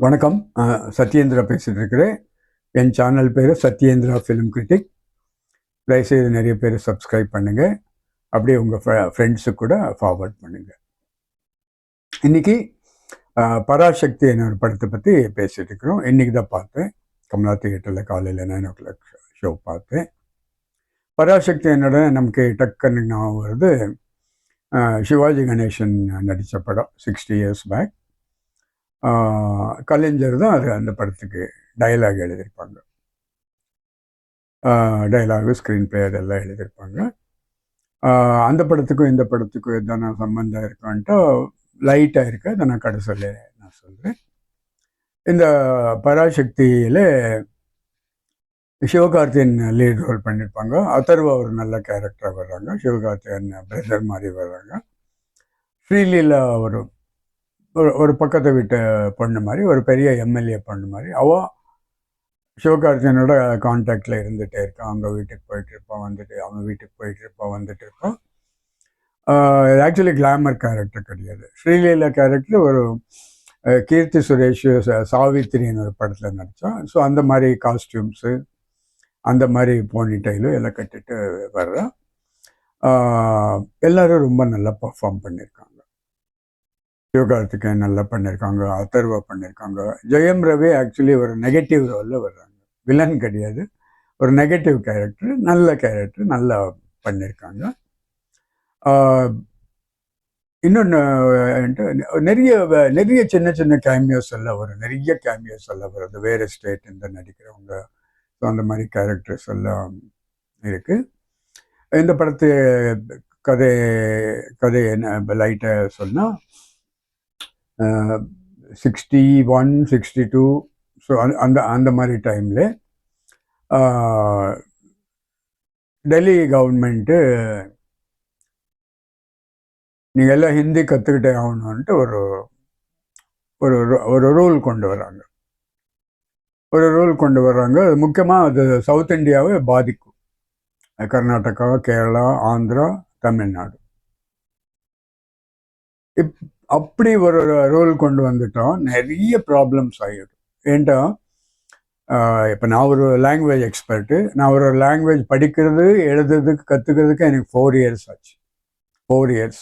வணக்கம். சத்யேந்திரா பேசிட்டு இருக்கிறேன். என் சேனல் பேர் சத்யேந்திரா ஃபிலிம் கிரிட்டிக். தயவுசெய்து நிறைய பேர் சப்ஸ்கிரைப் பண்ணுங்கள். அப்படியே உங்கள் ஃப்ரெண்ட்ஸுக்கு கூட ஃபார்வர்ட் பண்ணுங்கள். இன்றைக்கி பராசக்தி என்ன ஒரு படத்தை பற்றி பேசிகிட்டு இருக்கிறோம். இன்றைக்கி தான் பார்த்தேன். கமலா தியேட்டரில் காலையில் 9 o'clock ஷோ பார்த்தேன். பராசக்தி என்னோட நமக்கு டக்குன்னு ஞாபகம் வருது, சிவாஜி கணேசன் நடித்த படம் 60 years பேக். கலைஞர் தான் அது அந்த படத்துக்கு டைலாக் எழுதியிருப்பாங்க. டைலாகு, ஸ்க்ரீன் பிளே அதெல்லாம் எழுதியிருப்பாங்க. அந்த படத்துக்கும் இந்த படத்துக்கும் எதனா சம்மந்தம் இருக்கான்ட்டு லைட்டாக இருக்கு. அதை நான் கடைசியில் நான் சொல்கிறேன். இந்த பராசக்தியில் சிவகார்த்தியன் லீட் ரோல் பண்ணியிருப்பாங்க. அதர்வா ஒரு நல்ல கேரக்டராக வர்றாங்க. சிவகார்த்தியன் பிரதர் மாதிரி வர்றாங்க. ஸ்ரீலீலா ஒரு ஒரு பக்கத்தை வீட்டு பொண்ணு மாதிரி, ஒரு பெரிய எம்எல்ஏ பொண்ணு மாதிரி. அவள் சிவகார்த்தியனோட கான்டாக்டில் இருந்துகிட்டே இருக்கான். அவங்க வீட்டுக்கு போயிட்டு இருப்பான், வந்துட்டு அவங்க வீட்டுக்கு போயிட்டு இருப்பான், வந்துட்டு இருப்பான். ஆக்சுவலி கிளாமர் கேரக்டர் கிடையாது. ஸ்ரீலீலா கேரக்டர் ஒரு கீர்த்தி சுரேஷ் சாவித்திரின்னு ஒரு படத்தில் நடித்தான். ஸோ அந்த மாதிரி காஸ்டியூம்ஸு, அந்த மாதிரி போனிடைலு எல்லாம் கட்டிட்டு வர்றான். எல்லோரும் ரொம்ப நல்லா பர்ஃபார்ம் பண்ணியிருக்காங்க. சிவகார்த்திகேயன் நல்லா பண்ணியிருக்காங்க, அதர்வா பண்ணியிருக்காங்க. ஜெயம் ரவி ஆக்சுவலி ஒரு நெகட்டிவ் ரோலில் வர்றாங்க. வில்லன் கிடையாது, ஒரு நெகட்டிவ் கேரக்டர். நல்ல கேரக்டர், நல்லா பண்ணியிருக்காங்க. இன்னொன்று நிறைய நிறைய சின்ன சின்ன கேமியோஸ் எல்லாம் வரும். நிறைய கேமியோஸ் எல்லாம் வருது, வேறு ஸ்டேட்லேருந்து நடிக்கிறவங்க. ஸோ அந்த மாதிரி கேரக்டர்ஸ் எல்லாம் இருக்குது. இந்த படத்து கதை என்ன லைட்டாக சொன்னால், 61, 62, ஸோ அந்த மாதிரி டைமில் டெல்லி கவர்மெண்ட்டு நீங்கள் எல்லாம் ஹிந்தி கற்றுக்கிட்டே ஆகணுன்ட்டு ஒரு ஒரு ஒரு ரூல் கொண்டு வராங்க. அது முக்கியமாக அது சவுத் இந்தியாவை பாதிக்கும். கர்நாடகா, கேரளா, ஆந்திரா, தமிழ்நாடு. அப்படி ஒரு ரூல் கொண்டு வந்துட்டோம், நிறைய ப்ராப்ளம்ஸ் ஆகிடும். ஏன்டா இப்போ நான் ஒரு லாங்குவேஜ் எக்ஸ்பர்ட்டு. நான் ஒரு லாங்குவேஜ் படிக்கிறது, எழுதுறதுக்கு, கற்றுக்கிறதுக்கு எனக்கு 4 years ஆச்சு. 4 years.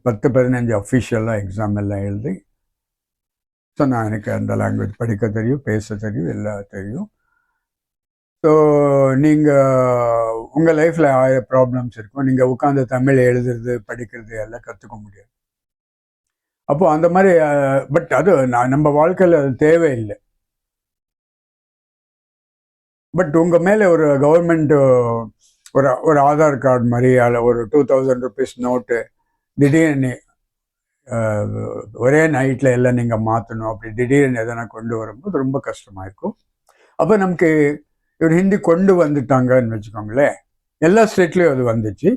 10-15 அஃபிஷியலாக எக்ஸாம் எல்லாம் எழுதி. ஸோ எனக்கு அந்த லாங்குவேஜ் படிக்க தெரியும், பேச தெரியும், எல்லாம் தெரியும். ஸோ நீங்கள் உங்கள் லைஃப்பில் 1000 ப்ராப்ளம்ஸ் இருக்கும். நீங்கள் உட்காந்து தமிழ் எழுதுறது, படிக்கிறது எல்லாம் கற்றுக்க முடியாது. அப்போது அந்த மாதிரி பட் அது நம்ம வாழ்க்கையில் அது தேவையில்லை. பட் உங்கள் மேலே ஒரு கவர்மெண்ட் ஒரு ஆதார் கார்டு மாதிரி, அதில் ஒரு 2000 rupees நோட்டு திடீர்னு ஒரே நைட்டில் எல்லாம் நீங்கள் மாற்றணும். அப்படி திடீர்னு எதனா கொண்டு வரும்போது ரொம்ப கஷ்டமாக இருக்கும். அப்போ நமக்கு ஒரு ஹிந்தி கொண்டு வந்துட்டாங்கன்னு வச்சுக்கோங்களேன். எல்லா ஸ்டேட்லேயும் அது வந்துச்சு.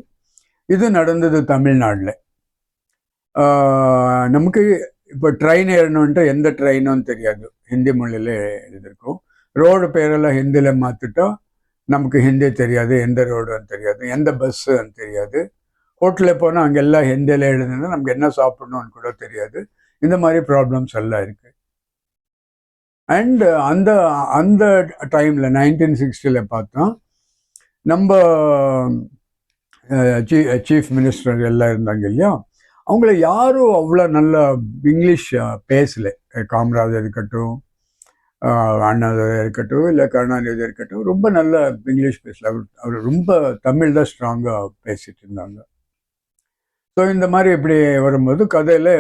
இது நடந்தது தமிழ்நாட்டில். நமக்கு இப்போ ட்ரெயின் ஏறணுன்ட்டு எந்த ட்ரெயினும் தெரியாது, ஹிந்தி மொழியில் எழுதியிருக்கும். ரோடு பேரெல்லாம் ஹிந்தியில் மாற்றிட்டோம், நமக்கு ஹிந்தி தெரியாது, எந்த ரோடுன்னு தெரியாது, எந்த பஸ்ஸுன்னு தெரியாது. ஹோட்டலில் போனால் அங்கெல்லாம் ஹிந்தியில் எழுதுனா நமக்கு என்ன சாப்பிட்ணுன்னு கூட தெரியாது. இந்த மாதிரி ப்ராப்ளம்ஸ் எல்லாம் இருக்குது. அண்டு அந்த டைமில் 1960 பார்த்தோம், நம்ம சீஃப் மினிஸ்டர் எல்லாம் இருந்தாங்க இல்லையா, அவங்கள யாரும் அவ்வளோ நல்லா இங்கிலீஷ் பேசலை. காமராஜர் இருக்கட்டும், அண்ணா இருக்கட்டும், இல்லை கருணாநிதி இருக்கட்டும், ரொம்ப நல்ல இங்கிலீஷ் பேசல. அவர் ரொம்ப தமிழ் தான் ஸ்ட்ராங்காக பேசிகிட்டு இருந்தாங்க. ஸோ இந்த மாதிரி இப்படி வரும்போது கதையில்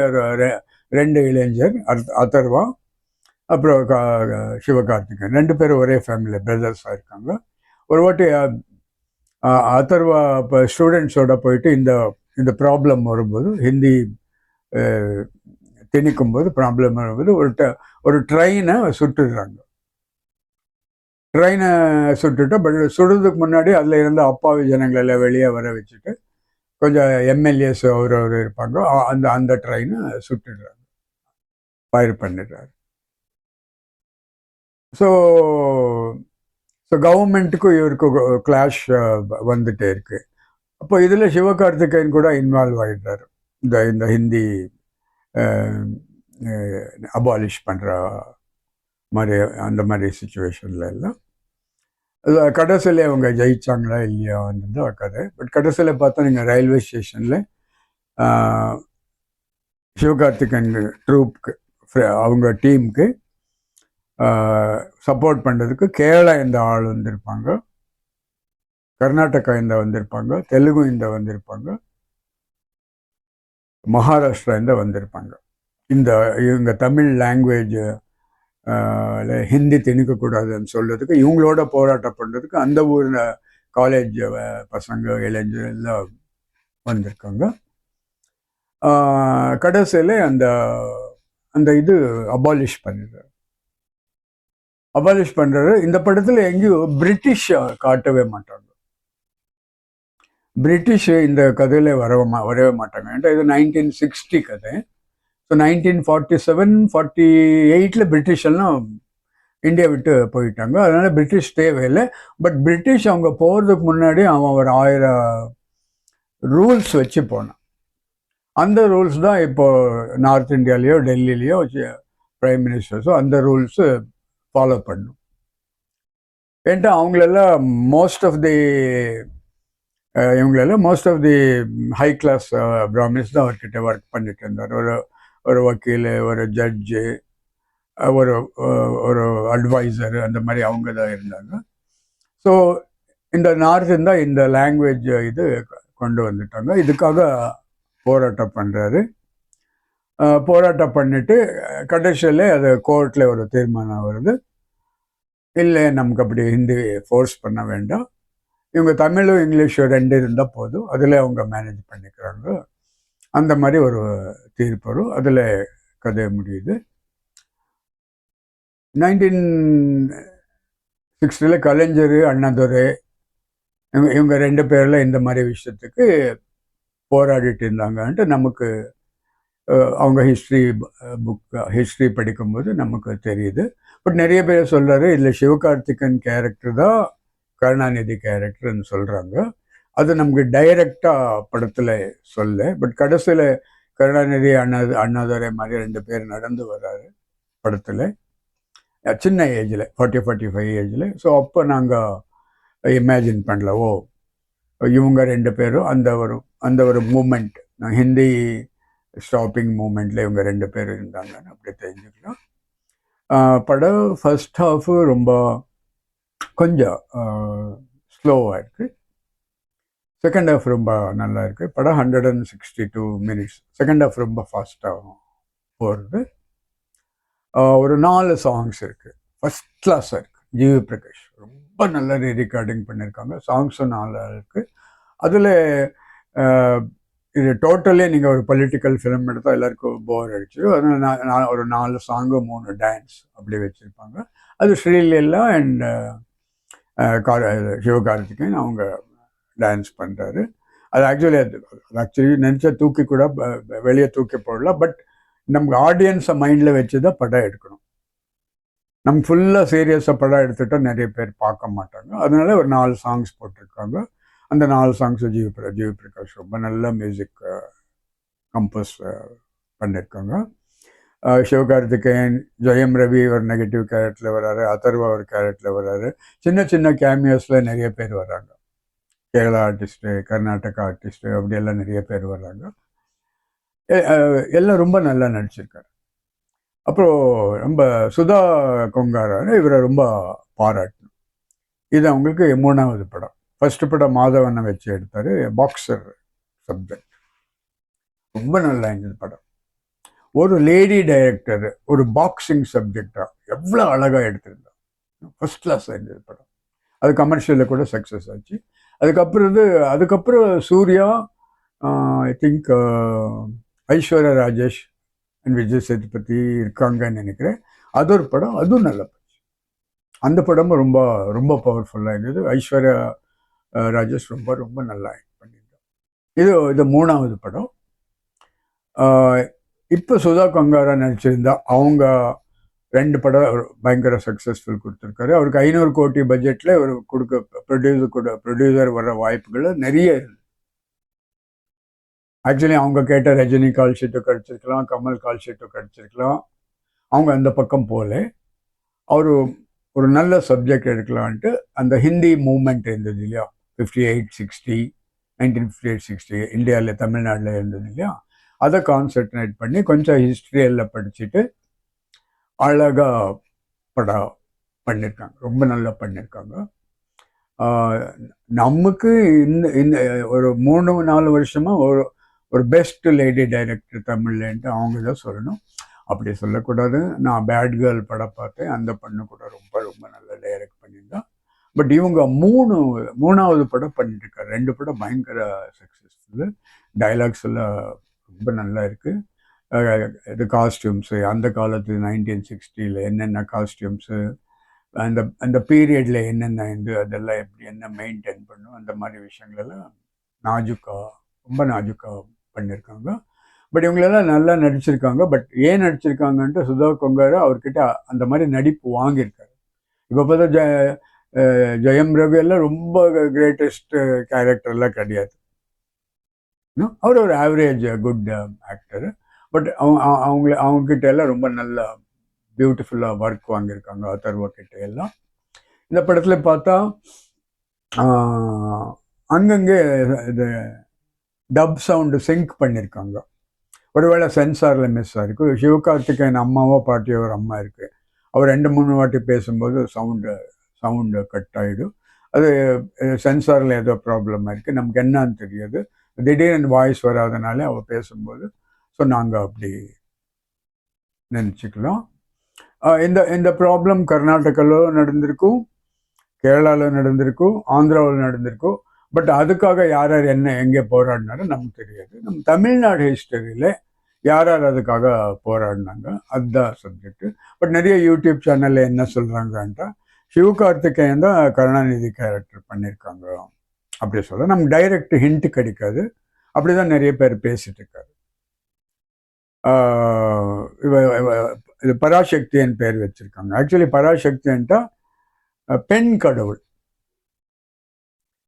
2 இளைஞர், அதர்வா அப்புறம் சிவகார்த்திகேயன், 2 பேரும் ஒரே ஃபேமிலி பிரதர்ஸாக இருக்காங்க. ஒரு வாட்டி அதர்வா இப்போ ஸ்டூடெண்ட்ஸோட போயிட்டு இந்த ப்ராப்ளம் வரும்போது, ஹிந்தி திணிக்கும்போது ப்ராப்ளம் வரும்போது ஒரு ட்ரெயினை சுட்டுடுறாங்க. ட்ரெயினை சுட்டுட்டு, பட் சுடுறதுக்கு முன்னாடி அதில் இருந்த அப்பாவி ஜனங்களெல்லாம் வெளியே வர வச்சுட்டு, கொஞ்சம் எம்எல்ஏஸ் அவர் இருப்பாங்க, அந்த ட்ரெயினை சுட்டுடுறாங்க, ஃபயர் பண்ணிடுறாரு. ஸோ கவர்மெண்ட்டுக்கும் இவருக்கும் கிளாஷ் வந்துட்டே இருக்கு. அப்போ இதில் சிவகார்த்திகேயன் கூட இன்வால்வ் ஆகிடுறாரு. இந்த ஹிந்தி அபாலிஷ் பண்ணுற மாதிரி அந்த மாதிரி சுச்சுவேஷனில் எல்லாம் கடைசியில் அவங்க ஜெயிச்சாங்களா இல்லையான்னு கதை. பட் கடைசியில் பார்த்தா நீங்கள் ரயில்வே ஸ்டேஷனில் சிவகார்த்திகன் ட்ரூப்க்கு அவங்க டீமுக்கு சப்போர்ட் பண்ணுறதுக்கு கேரளா இந்த ஆள் வந்திருப்பாங்க, கர்நாடகா இந்த வந்திருப்பாங்க, தெலுங்கு இந்த வந்திருப்பாங்க, மகாராஷ்டிரா இந்த வந்திருப்பாங்க. இவங்க தமிழ் லாங்குவேஜ் ஹிந்தி திணிக்கக்கூடாதுன்னு சொல்றதுக்கு இவங்களோட போராட்டம் பண்ணுறதுக்கு அந்த ஊரில் காலேஜ் பசங்க இளைஞர் எல்லாம் வந்திருக்காங்க. கடைசியில் அந்த அந்த இது அபாலிஷ் பண்ணுறாரு. இந்த படத்தில் எங்கேயும் பிரிட்டிஷ் காட்டவே மாட்டாங்க. பிரிட்டிஷ் இந்த கதையில் வரவே மாட்டாங்க. ஏன்டா இது 1960 கதை. ஸோ 1947-48 பிரிட்டிஷ் எல்லாம் இந்தியா விட்டு போயிட்டாங்க. அதனால பிரிட்டிஷ் தேவையில்லை. பட் பிரிட்டிஷ் அவங்க போகிறதுக்கு முன்னாடி அவன் ஒரு 1000 ரூல்ஸ் வச்சு போனான். அந்த ரூல்ஸ் தான் இப்போ நார்த் இந்தியாலேயோ டெல்லியிலையோ பிரைம் மினிஸ்டர்ஸோ அந்த ரூல்ஸு ஃபாலோ பண்ணும். ஏன்ட்டா அவங்களெல்லாம் most of the high class Brahmins தான் அவர்கிட்ட ஒர்க் பண்ணிட்டு இருந்தார். ஒரு வக்கீல், ஒரு ஜட்ஜு, ஒரு அட்வைசரு, அந்த மாதிரி அவங்க தான் இருந்தாங்க. ஸோ இந்த நார்த் இருந்தால் இந்த லாங்குவேஜ் இது கொண்டு வந்துட்டாங்க. இதுக்காக போராட்டம் பண்ணுறாரு. போராட்டம் பண்ணிட்டு கடைசியில் அது கோர்ட்டில் ஒரு தீர்மானம் வருது, இல்லை நமக்கு அப்படி ஹிந்தி ஃபோர்ஸ் பண்ண வேண்டாம், இவங்க தமிழும் இங்கிலீஷும் 2 இருந்தால் போதும், அதில் அவங்க மேனேஜ் பண்ணிக்கிறாங்க. அந்த மாதிரி ஒரு தீர்ப்பு வரும். அதில் கதை முடியுது. 1960 கலைஞர், அண்ணாதுரை இவங்க 2 பேரில் இந்த மாதிரி விஷயத்துக்கு போராடிட்டு இருந்தாங்கன்ட்டு நமக்கு அவங்க ஹிஸ்ட்ரி படிக்கும்போது நமக்கு தெரியுது. பட் நிறைய பேர் சொல்கிறாரு இதில் சிவகார்த்திகன் கேரக்டர் தான் கருணாநிதி கேரக்டர்னு சொல்கிறாங்க. அது நமக்கு டைரக்டாக படத்தில் சொல்ல. பட் கடைசியில் கருணாநிதி அண்ணாதுரை மாதிரி 2 பேர் நடந்து வர்றாரு படத்தில், சின்ன ஏஜில் 40-45 ஏஜில். ஸோ அப்போ நாங்கள் இமேஜின் பண்ணல, ஓ இவங்க 2 பேரும் அந்த ஒரு மூமெண்ட், ஹிந்தி ஸ்டாப்பிங் மூமெண்ட்டில் இவங்க 2 பேரும் இருந்தாங்கன்னு அப்படி தெரிஞ்சுக்கலாம். படம் ஃபர்ஸ்ட் ஹாஃபு ரொம்ப கொஞ்சம் ஸ்லோவாக இருக்குது, செகண்ட் ஹாஃப் ரொம்ப நல்லா இருக்குது. படம் 162 மினிட்ஸ். செகண்ட் ஹாஃப் ரொம்ப ஃபாஸ்ட்டாக போகிறது. ஒரு 4 சாங்ஸ் இருக்குது, ஃபஸ்ட் கிளாஸாக இருக்குது. ஜிவி பிரகாஷ் ரொம்ப நல்ல ரீரெக்கார்டிங் பண்ணியிருக்காங்க. சாங்ஸும் 4 இருக்குது. அதில் இது டோட்டலி நீங்கள் ஒரு பொலிட்டிக்கல் ஃபிலிம் எடுத்தால் எல்லாருக்கும் போர் அடிச்சு, அதனால் ஒரு 4 சாங்கு 3 டான்ஸ் அப்படி வச்சுருப்பாங்க. அது ஸ்ரீலீலா அண்ட் சிவகார்த்திகேயன் அவங்க டான்ஸ் பண்ணுறாரு. அது ஆக்சுவலி நினச்சா தூக்கி கூட வெளியே தூக்கி போடலாம். பட் நமக்கு ஆடியன்ஸை மைண்டில் வச்சு தான் படம் எடுக்கணும். நம்ம ஃபுல்லாக சீரியஸாக படம் எடுத்துகிட்டா நிறைய பேர் பார்க்க மாட்டாங்க. அதனால ஒரு 4 சாங்ஸ் போட்டிருக்காங்க. அந்த 4 சாங்ஸ் ஜிவி பிரகாஷ் ரொம்ப நல்ல மியூசிக் கம்போஸ் பண்ணியிருக்காங்க. சிவகார்த்திகேயன், ஜெயம் ரவி ஒரு நெகட்டிவ் கேரக்டரில் வர்றாரு, அதர்வா ஒரு கேரக்டரில் வர்றாரு. சின்ன சின்ன கேமியோஸில் நிறைய பேர் வர்றாங்க. கேரளா ஆர்டிஸ்ட்டு, கர்நாடகா ஆர்டிஸ்ட்டு, அப்படியெல்லாம் நிறைய பேர் வர்றாங்க. எல்லாம் ரொம்ப நல்லா நடிச்சிருக்காரு. அப்புறம் ரொம்ப சுதா கொங்காரா இவரை ரொம்ப பாராட்டணும். இது அவங்களுக்கு 3வது படம். ஃபர்ஸ்ட் படம் மாதவனை வச்சு எடுத்தார், பாக்ஸர் சப்ஜெக்ட். ரொம்ப நல்லா இருந்தது படம். ஒரு லேடி டைரக்டர் ஒரு பாக்ஸிங் சப்ஜெக்டாக எவ்வளோ அழகாக எடுத்திருந்தோம். ஃபர்ஸ்ட் கிளாஸாக இருந்தது படம். அது கமர்ஷியலில் கூட சக்ஸஸ் ஆச்சு. அதுக்கப்புறம் Suriya, I think Aishwarya Rajesh and Vijay Sethupathi இருக்காங்கன்னு நினைக்கிறேன். அது ஒரு படம், அதுவும் நல்லா போச்சு. அந்த படமும் ரொம்ப ரொம்ப பவர்ஃபுல்லாக இருந்தது. ஐஸ்வர்யா ராஜேஷ் ரொம்ப ரொம்ப நல்லா ஆக்ட் பண்ணியிருந்தோம். இது 3வது படம். இப்போ சுதா கொங்காரா நடிச்சிருந்தா அவங்க 2 படம் பயங்கர சக்ஸஸ்ஃபுல் கொடுத்துருக்காரு. அவருக்கு 500 கோடி பட்ஜெட்டில் அவர் ப்ரொடியூசர் வர வாய்ப்புகள் நிறைய இருக்குது. ஆக்சுவலி அவங்க கேட்ட ரஜினி கால் ஷீட்டும் கிடச்சிருக்கலாம், கமல் கால் ஷீட்டும் கிடச்சிருக்கலாம். அவங்க அந்த பக்கம் போகல. அவர் ஒரு நல்ல சப்ஜெக்ட் எடுக்கலான்ட்டு அந்த ஹிந்தி மூமெண்ட் இருந்தது இல்லையா, 58-60 1958-60 இந்தியாவில் தமிழ்நாட்டில் இருந்தது இல்லையா, அதை கான்சென்ட்ரேட் பண்ணி கொஞ்சம் ஹிஸ்ட்ரியலில் படிச்சுட்டு அழகாக படம் பண்ணியிருக்காங்க. ரொம்ப நல்லா பண்ணியிருக்காங்க. நமக்கு இந்த இந்த ஒரு 3-4 வருஷமாக ஒரு பெஸ்ட் லேடி டைரக்டர் தமிழ்லன்ட்டு அவங்க தான் சொல்லணும். அப்படி சொல்லக்கூடாது. நான் பேட் கேர்ள் படம் பார்த்தேன், அந்த பொண்ணு கூட ரொம்ப ரொம்ப நல்லா டைரக்ட் பண்ணியிருந்தான். பட் இவங்க மூணாவது படம் பண்ணிட்டு இருக்காரு. 2 படம் பயங்கர சக்ஸஸ்ஃபுல்லு. டைலாக்ஸ் எல்லாம் ரொம்ப நல்லா இருக்குது. இது காஸ்டியூம்ஸு அந்த காலத்து 1960 என்னென்ன காஸ்டியூம்ஸு, அந்த அந்த பீரியடில் என்னென்ன இது அதெல்லாம் எப்படி என்ன மெயின்டைன் பண்ணும், அந்த மாதிரி விஷயங்களெல்லாம் ரொம்ப நாஜுக்காக பண்ணியிருக்காங்க. பட் இவங்களெல்லாம் நல்லா நடிச்சிருக்காங்க. பட் ஏன் நடிச்சிருக்காங்கன்ட்டு சுதா கொங்காரா அவர்கிட்ட அந்த மாதிரி நடிப்பு வாங்கியிருக்காரு. இப்போ பார்த்தா ஜெயம் ரவி எல்லாம் ரொம்ப கிரேட்டஸ்ட் கேரக்டர்லாம் கிடையாது. அவர் ஒரு ஆவரேஜ் குட் ஆக்டர். பட் அவங்கக்கிட்ட எல்லாம் ரொம்ப நல்லா பியூட்டிஃபுல்லாக ஒர்க் வாங்கியிருக்காங்க அதர்வா கிட்ட எல்லாம். இந்த படத்தில் பார்த்தா அங்கங்கே இது டப் சவுண்டு சிங்க் பண்ணியிருக்காங்க. ஒருவேளை சென்சாரில் மிஸ் ஆகிருக்கு. சிவகார்த்திகேயன் அம்மாவோ பாட்டியோ ஒரு அம்மா இருக்குது. அவர் 2-3 வாட்டி பேசும்போது சவுண்டு கட் ஆகிடும். அது சென்சாரில் ஏதோ ப்ராப்ளமாக இருக்குது, நமக்கு என்னன்னு தெரியாது. திடீர்னு வாய்ஸ் வராதனால அவள் பேசும்போது ஸோ நாங்கள் அப்படி நினச்சிக்கலாம். இந்த ப்ராப்ளம் கர்நாடகாவில் நடந்திருக்கும், கேரளாவில் நடந்திருக்கும், ஆந்திராவில் நடந்திருக்கும். பட் அதுக்காக யார் யார் என்ன எங்கே போராடினாலும் நமக்கு தெரியாது. நம்ம தமிழ்நாடு ஹிஸ்டரியில் யார் யார் அதுக்காக போராடினாங்க அதுதான் சப்ஜெக்டு. பட் நிறைய யூடியூப் சேனலில் என்ன சொல்கிறாங்கன்ட்டா சிவகார்த்திகேயன் தான் கருணாநிதி கேரக்டர் பண்ணியிருக்காங்க அப்படி சொல்ல. நமக்கு டைரக்ட் ஹிண்ட் கிடைக்காது. அப்படி தான் நிறைய பேர் பேசிட்டு இருக்காரு. இது பராசக்தியின் பேர் வச்சிருக்காங்க. ஆக்சுவலி பராசக்தின்ட்டா பெண் கடவுள்.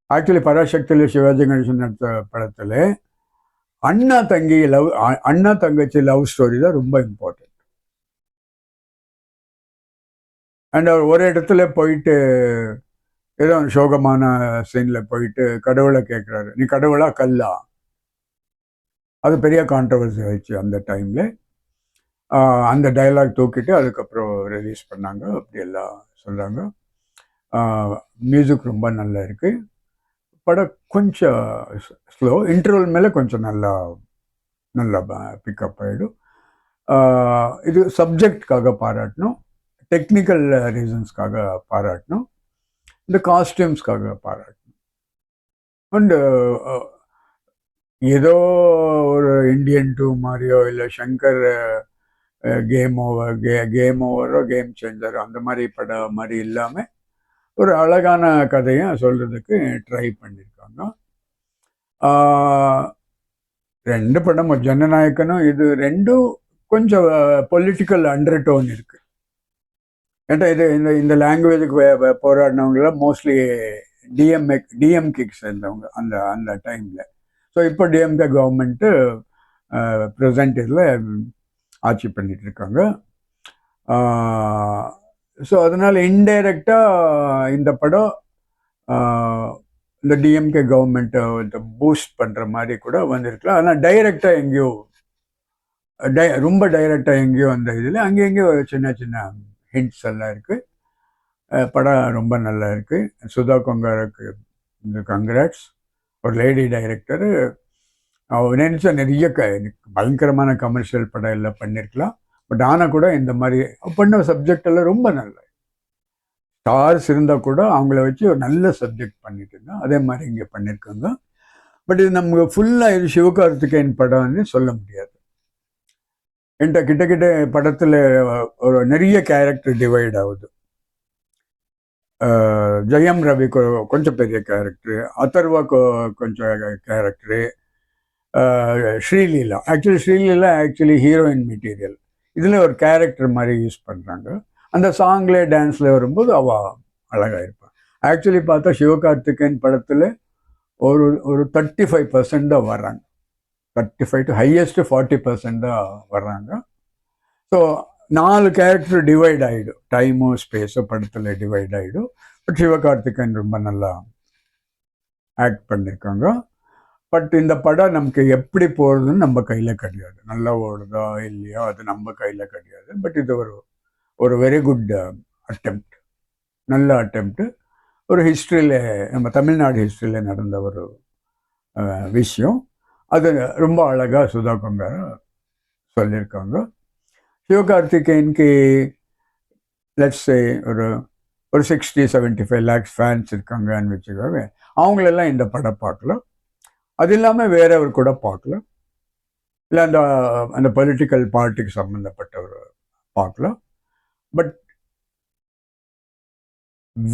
ஆக்சுவலி பராசக்தியில் சிவாஜி கணேசன் நடித்த படத்தில் அண்ணா தங்கச்சி லவ் ஸ்டோரி தான் ரொம்ப இம்பார்ட்டன்ட். அண்ட் அவர் ஒரு இடத்துல போயிட்டு ஏதோ சோகமான சீனில் போயிட்டு கடவுளை கேட்குறாரு, நீ கடவுளா கல்லா? அது பெரிய கான்ட்ரவர்சி ஆயிடுச்சு அந்த டைமில். அந்த டைலாக் தூக்கிட்டு அதுக்கப்புறம் ரிலீஸ் பண்ணாங்க. அப்படி எல்லாம் சொல்கிறாங்க. மியூசிக் ரொம்ப நல்லா இருக்குது. படம் கொஞ்சம் ஸ்லோ, இன்டர்வல் மேலே கொஞ்சம் நல்லா பிக்கப் ஆகிடும். இது சப்ஜெக்டுக்காக பாராட்டணும், டெக்னிக்கல் ரீசன்ஸ்க்காக பாராட்டணும், இந்த காஸ்டியூம்ஸ்க்காக பாராட்டணும். அண்டு ஏதோ ஒரு இந்தியன் 2 மாதிரியோ இல்லை சங்கர் கேம் ஓவரோ கேம் சேஞ்சரோ அந்த மாதிரி படம் மாதிரி இல்லாமல் ஒரு அழகான கதையை சொல்கிறதுக்கு ட்ரை பண்ணியிருக்காங்க. 2 படமும் ஜனநாயகனும் இது 2ம் கொஞ்சம் பொலிட்டிக்கல் அண்டர் டோன் இருக்குது. ஏன்டா இது இந்த லாங்குவேஜுக்கு போராடினவங்களாம் மோஸ்ட்லி டிஎம்கேக்கு சேர்ந்தவங்க அந்த டைமில். ஸோ இப்போ டிஎம்கே கவர்மெண்ட்டு ப்ரெசண்ட் இதில் ஆட்சி பண்ணிட்டு இருக்காங்க. ஸோ அதனால் இன்டைரக்டாக இந்த படம் இந்த டிஎம்கே கவர்மெண்ட்டை பூஸ்ட் பண்ணுற மாதிரி கூட வந்திருக்கலாம். ஆனால் டைரக்டாக எங்கேயோ ரொம்ப டைரக்டாக எங்கேயோ அந்த இதில் அங்கேயோ சின்ன சின்ன ஹிண்ட்ஸ் எல்லாம் இருக்குது. படம் ரொம்ப நல்லா இருக்குது. சுதா கொங்காருக்கு இந்த கங்க்ராட்ஸ். ஒரு லேடி டைரக்டரு. அவர் நினச்சா நிறைய பயங்கரமான கமர்ஷியல் படம் எல்லாம் பண்ணியிருக்கலாம். பட் ஆனால் கூட இந்த மாதிரி பண்ண சப்ஜெக்ட் எல்லாம் ரொம்ப நல்ல ஸ்டார்ஸ் இருந்தால் கூட அவங்கள வச்சு ஒரு நல்ல சப்ஜெக்ட் பண்ணிட்டு இருந்தா அதே மாதிரி இங்கே பண்ணியிருக்காங்க. பட் இது நமக்கு ஃபுல்லாக இது சிவகார்த்திகேயன் படம்னு சொல்ல முடியாது. என்கிட்ட கிட்டக்கிட்ட படத்தில் ஒரு நிறைய கேரக்டர் டிவைட் ஆகுது. ஜெயம் ரவி கொஞ்சம் பெரிய கேரக்டரு, அதர்வா கொஞ்சம் character, Sreeleela actually heroine material. இதில் ஒரு கேரக்டர் மாதிரி யூஸ் பண்ணுறாங்க. அந்த சாங்கில் டான்ஸில் வரும்போது அவள் அழகாக இருப்பாள். ஆக்சுவலி பார்த்தா சிவகார்த்திகேயன் படத்தில் ஒரு 35% தான் வர்றாங்க. 35 டு ஹையஸ்ட் 40% தான் வர்றாங்க. ஸோ 4 கேரக்டர் டிவைட் ஆகிடும், டைமும் ஸ்பேஸும் படத்தில் டிவைட் ஆகிடும். பட் சிவகார்த்திகேயன் ரொம்ப நல்லா ஆக்ட் பண்ணியிருக்காங்க. பட் இந்த படம் நமக்கு எப்படி போகிறதுன்னு நம்ம கையில் கிடையாது. நல்லா ஓடுதா இல்லையா அது நம்ம கையில் கிடையாது. பட் இது ஒரு வெரி குட் அட்டெம்ப்ட், நல்ல அட்டெம்ப்ட். ஒரு ஹிஸ்ட்ரியில், நம்ம தமிழ்நாடு ஹிஸ்ட்ரியில் நடந்த ஒரு விஷயம். அது ரொம்ப அழகாக சுதா கொங்கார சொல்லியிருக்காங்க. சிவகார்த்திகேயனுக்கு லெட்ஸே ஒரு 60-75 lakhs ஃபேன்ஸ் இருக்காங்கன்னு வச்சுக்கோங்க. அவங்களெல்லாம் இந்த படம் பார்க்கலாம். அது இல்லாமல் வேறவர் கூட பார்க்கலாம், இல்லை அந்த பொலிட்டிக்கல் பார்ட்டிக்கு சம்மந்தப்பட்டவர் பார்க்கலாம். பட்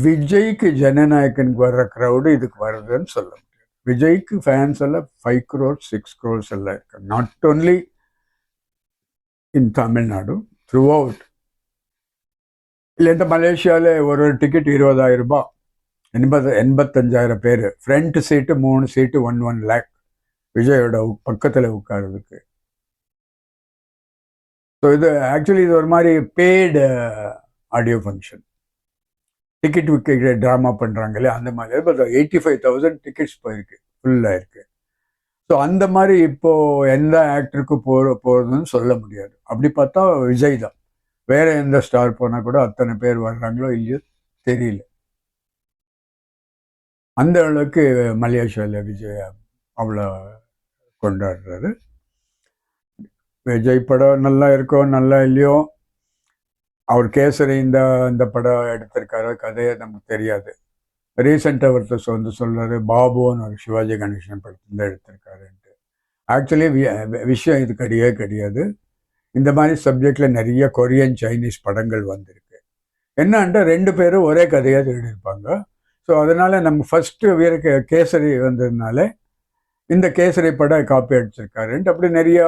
விஜய்க்கு ஜனநாயகனுக்கு வர்ற க்ரௌடு இதுக்கு வருதுன்னு சொல்ல முடியாது. விஜய்க்கு ஃபேன்ஸ் எல்லாம் 5 crores 6 crores எல்லாம் இருக்காங்க. Not only in Tamil Nadu, through out. இல்லை இந்த மலேசியாவில் ஒரு டிக்கெட் 20,000 ரூபாய், 85,000 பேர். ஃப்ரண்ட் சீட்டு 3 சீட்டு 1 lakh விஜயோட பக்கத்தில் உட்கார்றதுக்கு. ஸோ இது ஆக்சுவலி இது ஒரு மாதிரி பெய்டு ஆடியோ ஃபங்க்ஷன். டிக்கெட் விற்க ட்ராமா பண்ணுறாங்களே அந்த மாதிரி. இப்போ 85,000 டிக்கெட்ஸ் போயிருக்கு, ஃபுல்லாக இருக்குது. ஸோ அந்த மாதிரி இப்போது எந்த ஆக்டருக்கு போகிறதுன்னு சொல்ல முடியாது. அப்படி பார்த்தா விஜய் தான். வேறு எந்த ஸ்டார் போனால் கூட அத்தனை பேர் வர்றாங்களோ இல்லையோ தெரியல. அந்த அளவுக்கு மலேசியாவில் விஜய் அவ்வளோ கொண்டாடுறாரு. விஜய் படம் நல்லா இருக்கோ நல்லா இல்லையோ, அவர் கேசரி இந்த படம் எடுத்திருக்காரு, கதையை நமக்கு தெரியாது. ரீசெண்டாக ஒருத்தர் வந்து சொல்கிறாரு பாபுன்னு ஒரு சிவாஜி கணேசன் படத்தில் எடுத்திருக்காருன்ட்டு. ஆக்சுவலி விஷயம் இது கிடையாது. இந்த மாதிரி சப்ஜெக்டில் நிறைய கொரியன் சைனீஸ் படங்கள் வந்திருக்கு. என்னன்ட்டு 2 பேரும் ஒரே கதையாக எழுதியிருப்பாங்க. ஸோ அதனால் நம்ம ஃபஸ்ட்டு கேசரி வந்ததுனால இந்த கேசரி படம் காப்பி அடிச்சிருக்காருன்ட்டு அப்படி நிறையா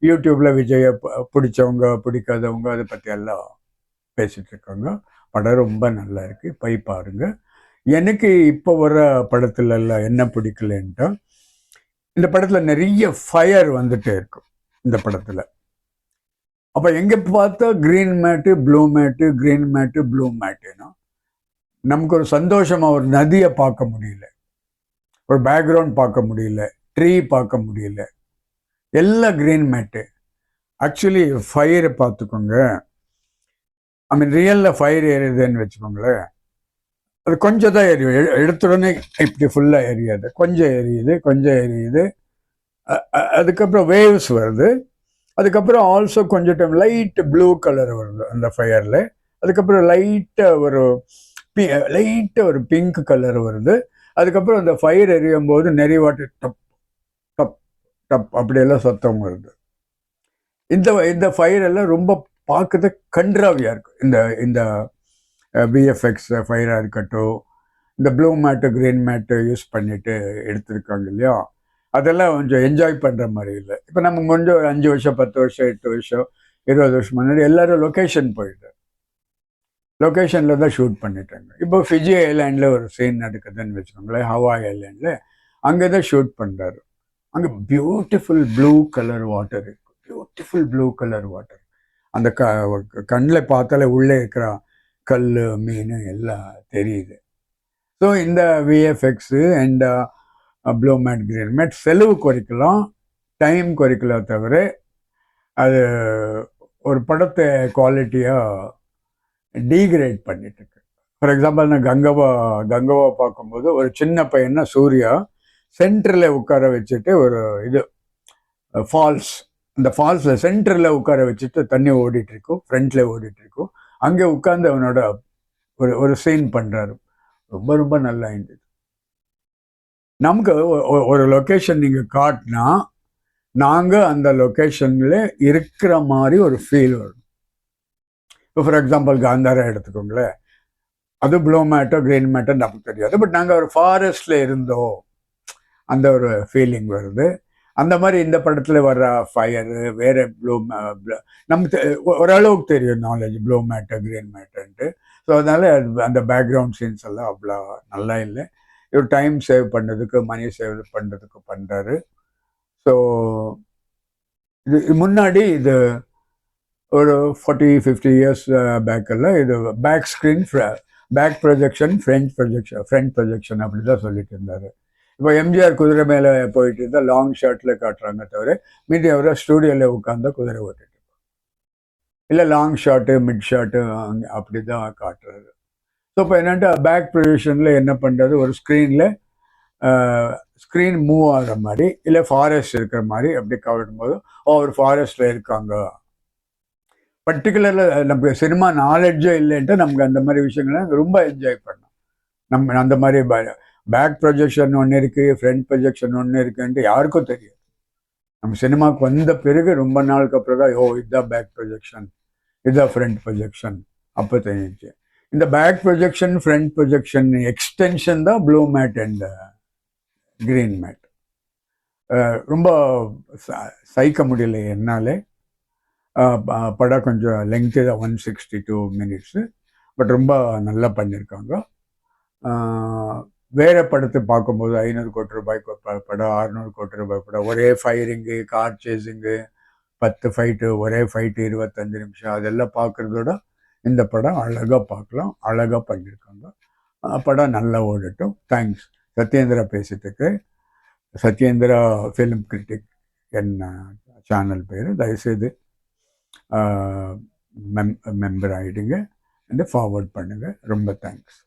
யூடியூப்பில் விஜயை பிடிச்சவங்க பிடிக்காதவங்க அதை பற்றி எல்லாம் பேசிகிட்டு இருக்காங்க. படம் ரொம்ப நல்லா இருக்குது, போய் பாருங்க. எனக்கு இப்போ வர படத்துலலாம் என்ன பிடிக்கலன்ட்டா, இந்த படத்தில் நிறைய ஃபயர் வந்துட்டே இருக்கும் இந்த படத்தில். அப்போ எங்கே பார்த்தா க்ரீன் மேட்டு ப்ளூ மேட்டு, க்ரீன் மேட்டு ப்ளூ மேட்டுன்னா நமக்கு ஒரு சந்தோஷமாக ஒரு நதியை பார்க்க முடியல, ஒரு பேக்ரவுண்ட் பார்க்க முடியல, ட்ரீ பார்க்க முடியல, எல்லாம் க்ரீன் மேட்டு. ஆக்சுவலி ஃபயரை பார்த்துக்கோங்க. ஐ மீன் ரியலில் ஃபயர் எரியுதுன்னு வச்சுக்கோங்களேன், அது கொஞ்சம் தான் எரியும். எடுத்த உடனே இப்படி ஃபுல்லாக எரியாது, கொஞ்சம் எரியுது. அதுக்கப்புறம் வேவ்ஸ் வருது. அதுக்கப்புறம் ஆல்சோ கொஞ்சம் டைம் லைட் ப்ளூ கலர் வருது அந்த ஃபயரில். அதுக்கப்புறம் லைட்டாக ஒரு பிங்க் கலர் வருது. அதுக்கப்புறம் அந்த ஃபயர் எரியும் போது நிறைய வாட்டி டப் டப் டப் அப்படியெல்லாம் சத்தம் வருது. இந்த ஃபயர் எல்லாம் ரொம்ப பார்க்கறது கன்றாவியாக இருக்கும். இந்த விஎஃப்எக்ஸ் ஃபயராக இருக்கட்டும், இந்த ப்ளூ மேட்டு க்ரீன் மேட்டு யூஸ் பண்ணிட்டு எடுத்திருக்காங்க இல்லையா, அதெல்லாம் கொஞ்சம் என்ஜாய் பண்ணுற மாதிரி இல்லை. இப்போ நம்ம கொஞ்சம் ஒரு 5 வருஷம் 10 வருஷம் 8 வருஷம் 20 வருஷம் முன்னாடி எல்லாரும் லொக்கேஷன் போயிட்டு லொக்கேஷனில் தான் ஷூட் பண்ணிட்டாங்க. இப்போ ஃபிஜி ஐலாண்டில் ஒரு சீன் நடக்குதுன்னு வச்சுக்கோங்களேன், ஹவாய் ஐலாண்டில். அங்கே தான் ஷூட் பண்ணுறாரு. அங்கே பியூட்டிஃபுல் ப்ளூ கலர் வாட்டர் இருக்கும், பியூட்டிஃபுல் ப்ளூ கலர் வாட்டர். அந்த கண்ணில் பார்த்தாலே உள்ளே இருக்கிற கல் மீன் எல்லாம் தெரியுது. ஸோ இந்த VFX and blue matte green matte செலவு குறைக்கலாம், டைம் குறைக்கலாம், தவிர அது ஒரு படத்தை குவாலிட்டியாக டீக்ரேட் பண்ணிட்டு இருக்கு. ஃபார் எக்ஸாம்பிள் நான் கங்கவா பார்க்கும்போது ஒரு சின்ன பையனா சூர்யா சென்டரில் உட்கார வச்சுட்டு ஒரு ஃபால்ஸ், அந்த ஃபால்ஸில் சென்டரில் உட்கார வச்சுட்டு தண்ணி ஓடிட்டுருக்கும், ஃப்ரண்ட்டில் ஓடிட்டுருக்கும். அங்கே உட்காந்து அவனோட ஒரு சீன் பண்ணுறாரு. ரொம்ப ரொம்ப நல்லா இருந்தது. நமக்கு ஒரு லொக்கேஷன் நீங்கள் காட்டினா நாங்கள் அந்த லொக்கேஷனில் இருக்கிற மாதிரி ஒரு ஃபீல் வரும். இப்போ ஃபார் எக்ஸாம்பிள் காந்தாரா எடுத்துக்கோங்களேன், அது ப்ளூ மேட்டோ க்ரீன் மேட்டோ நமக்கு தெரியாது. பட் நாங்கள் ஒரு ஃபாரஸ்டில் இருந்தோம், அந்த ஒரு ஃபீலிங் வருது. அந்த மாதிரி இந்த படத்தில் வர்ற ஃபயரு வேறு நமக்கு ஓரளவுக்கு தெரியும் நாலேஜ் ப்ளூ மேட்டோ க்ரீன் மேட்டோன்ட்டு. ஸோ அதனால் அந்த பேக்ரவுண்ட் சீன்ஸ் எல்லாம் அவ்வளோ நல்லா இல்லை. இவர் டைம் சேவ் பண்ணுறதுக்கு மணி சேவ் பண்ணுறதுக்கு பண்ணுறாரு. ஸோ இது முன்னாடி இது ஒரு 40-50 இயர்ஸ் பேக்கெல்லாம் இது back screen back projection front projection அப்படி தான் சொல்லிட்டு இருந்தார். இப்போ எம்ஜிஆர் குதிரை மேலே போயிட்டு இருந்தால் லாங் ஷார்ட்டில் காட்டுறாங்க தவிர மீதி அவரை ஸ்டூடியோவில் உட்காந்து குதிரை ஓட்டிட்டு இல்லை லாங் ஷார்ட்டு மிட் ஷார்ட்டு அப்படி தான் காட்டுறது. ஸோ இப்போ என்னென்னா பேக் ப்ரொஜெக்ஷனில் என்ன பண்ணுறது, ஒரு ஸ்க்ரீனில் ஸ்க்ரீன் மூவ் ஆகிற மாதிரி இல்லை ஃபாரஸ்ட் இருக்கிற மாதிரி அப்படி காட்டும் போது ஒரு ஃபாரஸ்ட்டில் இருக்காங்க. பர்டிகுலரில் நமக்கு சினிமா நாலேஜே இல்லைன்ட்டு நமக்கு அந்த மாதிரி விஷயங்களை ரொம்ப என்ஜாய் பண்ணோம். நம்ம அந்த மாதிரி பேக் ப்ரொஜெக்ஷன் ஒன்று இருக்குது, ஃப்ரண்ட் ப்ரொஜெக்ஷன் ஒன்று இருக்குன்ட்டு யாருக்கும் தெரியும். நம்ம சினிமாவுக்கு வந்த பிறகு ரொம்ப நாளுக்கு அப்புறம் தான் இதுதான் பேக் ப்ரொஜெக்ஷன், இதுதான் ஃப்ரண்ட் ப்ரொஜெக்ஷன் அப்போ தெரிஞ்சிச்சு. இந்த back projection front projection extension தான் blue matte and green matte. ரொம்ப சகிக்க முடியல என்னாலே. படம் கொஞ்சம் லெங்க்த்து தான், 162 மினிட்ஸு. பட் ரொம்ப நல்லா பண்ணியிருக்காங்க. வேறு படத்தை பார்க்கும்போது 500 கோடி ரூபாய்க்கு படம், 600 கோடி ரூபாய் படம், ஒரே ஃபயரிங்கு, கார் சேஸிங்கு, 10 ஃபைட்டு, ஒரே ஃபைட்டு 25 நிமிஷம், அதெல்லாம் பார்க்குறதோட இந்த படம் அழகாக பார்க்கலாம், அழகாக பண்ணியிருக்காங்க. படம் நல்லா ஓடட்டும். தேங்க்ஸ். சத்யேந்திரா பேசிட்டுருக்கு. சத்யேந்திரா ஃபிலிம் கிரிட்டிக் என்ன சேனல் பேர். தயவுசெய்து மெம்பர் ஆகிடுங்க, ஃபார்வர்ட் பண்ணுங்கள். ரொம்ப தேங்க்ஸ்.